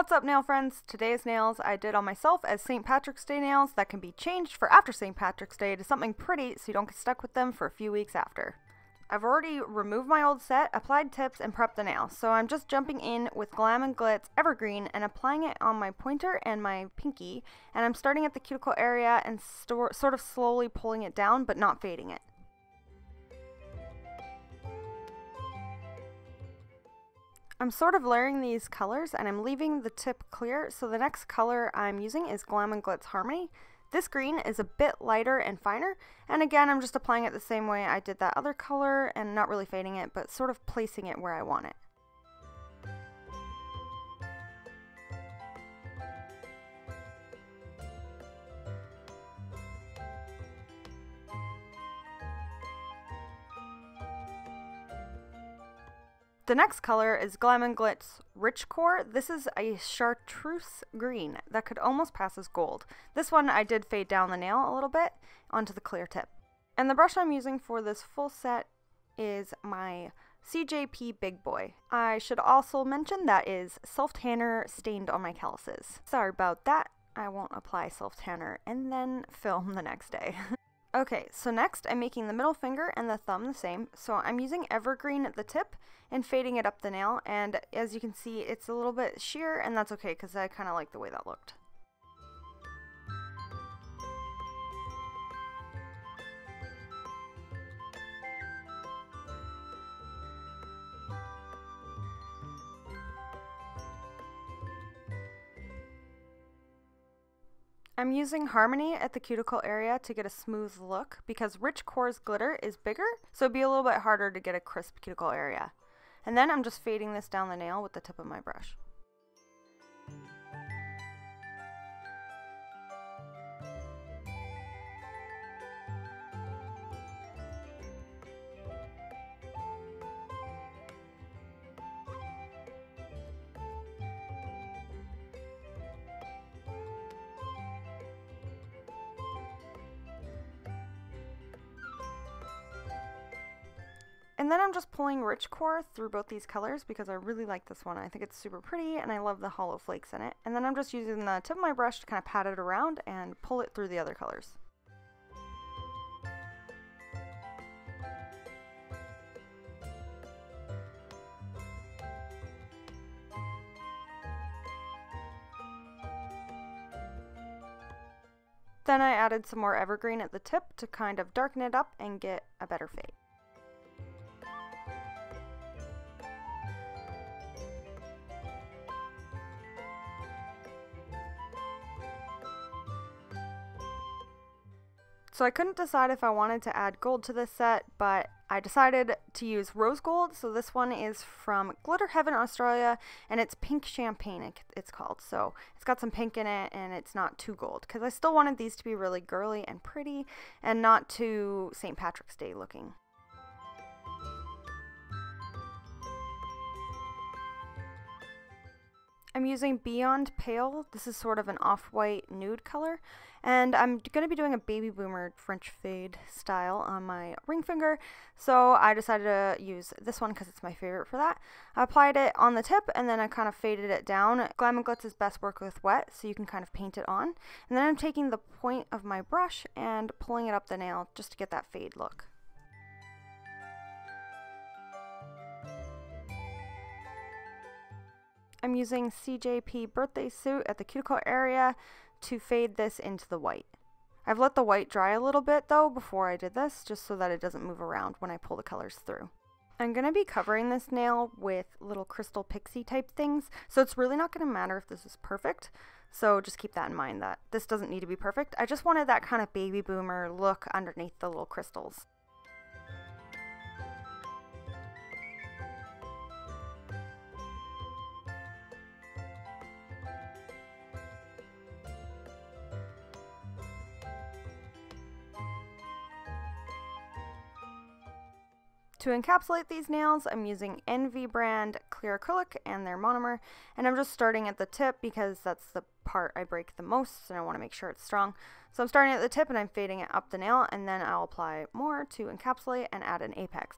What's up, nail friends? Today's nails I did on myself as St. Patrick's Day nails that can be changed for after St. Patrick's Day to something pretty so you don't get stuck with them for a few weeks after. I've already removed my old set, applied tips, and prepped the nail, so I'm just jumping in with GLAM and GLITS Evergreen and applying it on my pointer and my pinky, and I'm starting at the cuticle area and sort of slowly pulling it down but not fading it. I'm sort of layering these colors and I'm leaving the tip clear, so the next color I'm using is GLAM and GLITS Harmony. This green is a bit lighter and finer, and again I'm just applying it the same way I did that other color and not really fading it, but sort of placing it where I want it. The next color is GLAM and GLITS Rich Core. This is a chartreuse green that could almost pass as gold. This one I did fade down the nail a little bit onto the clear tip. And the brush I'm using for this full set is my CJP Big Boy. I should also mention that is self-tanner stained on my calluses. Sorry about that. I won't apply self-tanner and then film the next day. Okay, so next I'm making the middle finger and the thumb the same. So I'm using evergreen at the tip and fading it up the nail, and as you can see it's a little bit sheer, and that's okay because I kind of like the way that looked. I'm using Harmony at the cuticle area to get a smooth look because Rich Core's glitter is bigger, so it'd be a little bit harder to get a crisp cuticle area. And then I'm just fading this down the nail with the tip of my brush. And then I'm just pulling Rich Core through both these colors because I really like this one. I think it's super pretty and I love the hollow flakes in it. And then I'm just using the tip of my brush to kind of pat it around and pull it through the other colors. Then I added some more evergreen at the tip to kind of darken it up and get a better fade. So I couldn't decide if I wanted to add gold to this set, but I decided to use rose gold. So this one is from Glitter Heaven, Australia, and it's pink champagne it's called. So it's got some pink in it and it's not too gold because I still wanted these to be really girly and pretty and not too St. Patrick's Day looking. I'm using Beyond Pale. This is sort of an off-white nude color, and I'm going to be doing a baby boomer French fade style on my ring finger, so I decided to use this one because it's my favorite for that. I applied it on the tip and then I kind of faded it down. GLAM and GLITS is best work with wet, so you can kind of paint it on. And then I'm taking the point of my brush and pulling it up the nail just to get that fade look. I'm using CJP Birthday Suit at the cuticle area to fade this into the white. I've let the white dry a little bit though before I did this, just so that it doesn't move around when I pull the colors through. I'm going to be covering this nail with little crystal pixie type things, so it's really not going to matter if this is perfect. So just keep that in mind that this doesn't need to be perfect. I just wanted that kind of baby boomer look underneath the little crystals. To encapsulate these nails, I'm using Envy brand clear acrylic and their monomer, and I'm just starting at the tip because that's the part I break the most and I want to make sure it's strong. So I'm starting at the tip and I'm fading it up the nail, and then I'll apply more to encapsulate and add an apex.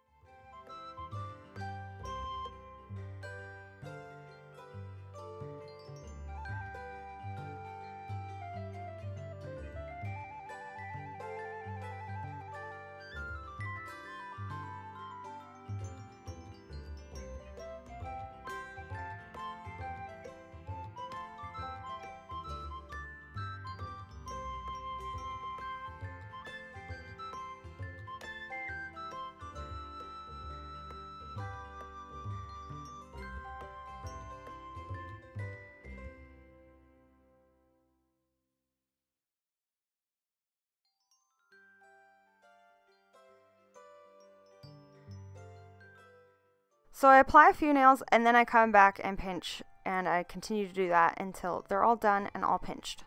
So I apply a few nails and then I come back and pinch, and I continue to do that until they're all done and all pinched.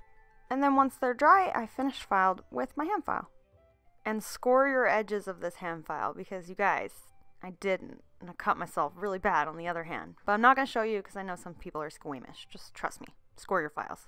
And then once they're dry, I finish filed with my hand file. And score your edges of this hand file, because you guys, I didn't, and I cut myself really bad on the other hand. But I'm not going to show you because I know some people are squeamish. Just trust me. Score your files.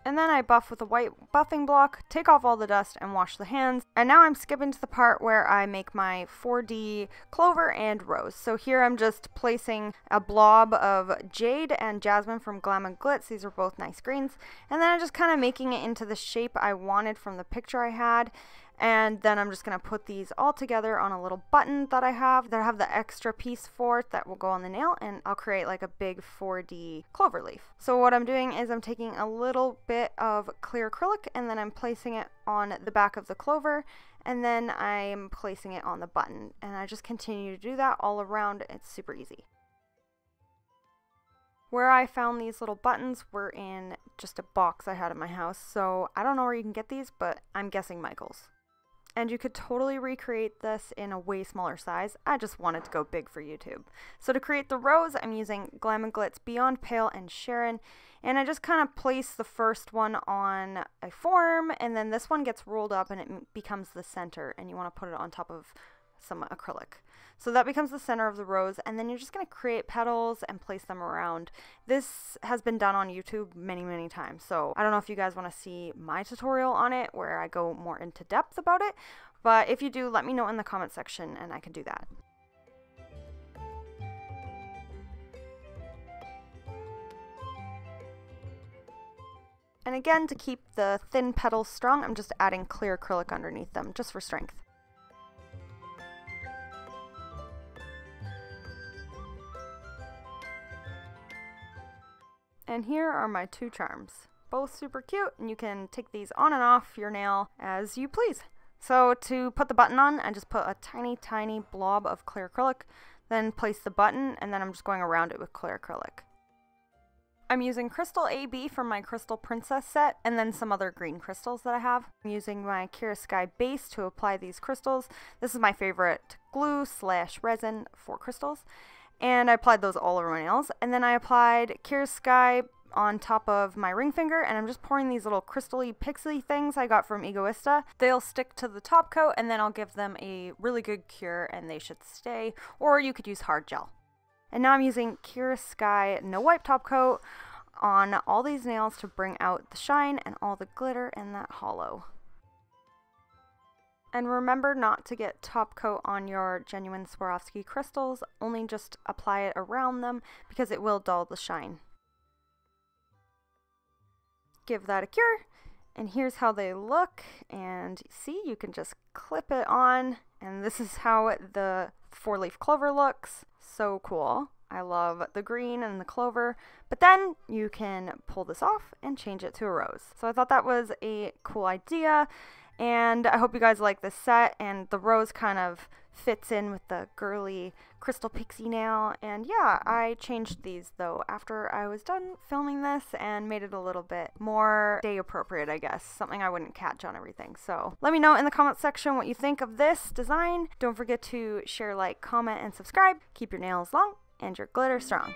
And then I buff with a white buffing block, take off all the dust, and wash the hands. And now I'm skipping to the part where I make my 4D clover and rose. So here I'm just placing a blob of jade and jasmine from GLAM and GLITS. These are both nice greens. And then I'm just kind of making it into the shape I wanted from the picture I had. And then I'm just going to put these all together on a little button that I have the extra piece for it that will go on the nail, and I'll create like a big 4D clover leaf. So what I'm doing is I'm taking a little bit of clear acrylic and then I'm placing it on the back of the clover, and then I'm placing it on the button, and I just continue to do that all around. It's super easy. Where I found these little buttons were in just a box I had in my house, so I don't know where you can get these, but I'm guessing Michael's. And you could totally recreate this in a way smaller size. I just wanted to go big for YouTube. So to create the rose, I'm using GLAM and GLITS Beyond Pale and Sharon. And I just kind of place the first one on a form, and then this one gets rolled up and it becomes the center, and you want to put it on top of some acrylic. So that becomes the center of the rose, and then you're just going to create petals and place them around. This has been done on YouTube many times, so I don't know if you guys want to see my tutorial on it where I go more into depth about it, but if you do, let me know in the comment section and I can do that. And again, to keep the thin petals strong, I'm just adding clear acrylic underneath them, just for strength. And here are my two charms. Both super cute, and you can take these on and off your nail as you please. So to put the button on, I just put a tiny blob of clear acrylic, then place the button, and then I'm just going around it with clear acrylic. I'm using Crystal AB from my Crystal Princess set, and then some other green crystals that I have. I'm using my KIARA Sky base to apply these crystals. This is my favorite glue/resin for crystals. And I applied those all over my nails. And then I applied KIARA Sky on top of my ring finger, and I'm just pouring these little crystally pixely things I got from Egoista. They'll stick to the top coat, and then I'll give them a really good cure and they should stay, or you could use hard gel. And now I'm using KIARA Sky No Wipe Top Coat on all these nails to bring out the shine and all the glitter in that hollow. And remember not to get top coat on your genuine Swarovski crystals, only just apply it around them because it will dull the shine. Give that a cure, and here's how they look, and see, you can just clip it on, and this is how the 4-leaf clover looks. So cool. I love the green and the clover, but then you can pull this off and change it to a rose. So I thought that was a cool idea. And I hope you guys like this set, and the rose kind of fits in with the girly crystal pixie nail. And yeah, I changed these though after I was done filming this and made it a little bit more day appropriate, I guess. Something I wouldn't catch on everything. So let me know in the comment section what you think of this design. Don't forget to share, like, comment, and subscribe. Keep your nails long and your glitter strong.